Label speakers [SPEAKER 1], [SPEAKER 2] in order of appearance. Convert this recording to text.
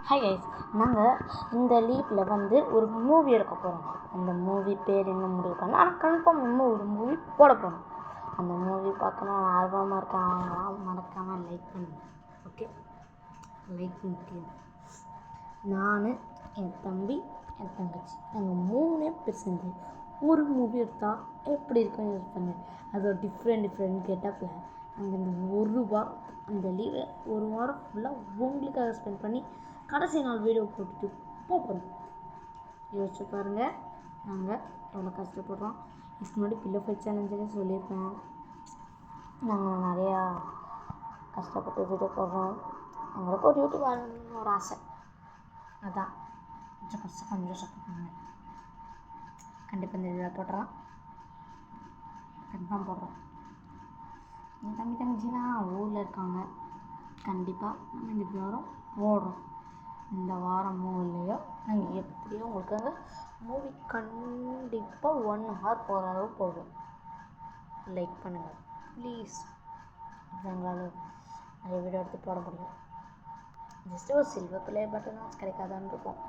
[SPEAKER 1] Hi guys, நாங்கள் இந்த லீவில் வந்து ஒரு மூவி எடுக்க போகிறோம். அந்த மூவி பேர் என்ன முடிவு பண்ண, ஆனால் கன்ஃபார்ம் இன்னும் ஒரு மூவி போட போகிறோம். அந்த மூவி பார்க்கணும் ஆர்வமாக இருக்கேன். அவங்களாம் மறக்காமல் லைக் பண்ணுங்க. ஓகே, லைக் முக்கியம். நான், என் தம்பி, என் தங்கச்சி, நாங்கள் 3 பேர் சேர்ந்து ஒரு மூவி எடுத்தால் எப்படி இருக்குன்னு யூஸ் பண்ணு. அது ஒரு டிஃப்ரெண்ட் கெட்டப்பில் நாங்கள் இந்த ஒரு வாரம், அந்த லீவை ஒரு வாரம் ஃபுல்லாக உங்களுக்காக ஸ்பெண்ட் பண்ணி கடைசி நாள் வீடியோ போட்டுட்டு போகிறோம். யோசிச்சு பாருங்கள், நாங்கள் எவ்வளோ கஷ்டப்படுறோம். இதுக்கு முன்னாடி பில்லோ ஃபைட் சேலஞ்சில் சொல்லியிருப்பேன். நாங்கள் நிறையா கஷ்டப்பட்டு வீடியோ போடுறோம். எங்களுக்கு ஒரு யூடியூப் ஆரம்பிக்கணும்னு ஒரு ஆசை. அதான் கொஞ்சம் சப்போர்ட் பண்ணுவேன். கண்டிப்பாக இந்த வீடியோ போடுறோம், கன்ஃபார்ம் போடுறோம். என் தங்கச்சிலாம் ஊரில் இருக்காங்க. கண்டிப்பாக நம்ம இந்த வாரம் போடுறோம். இந்த வாரமோ இல்லையோ நாங்கள் எப்படியோ உங்களுக்காக மூவி கண்டிப்பாக 1 hour போகிற அளவு போடுவோம். லைக் பண்ணுங்கள் ப்ளீஸ். எங்களால் நிறைய வீடியோ எடுத்து போட முடியும். ஜஸ்ட்டு ஒரு சில்வர் ப்ளே பட்டனாச்சும் கிடைக்காதான்னு இருக்கும்.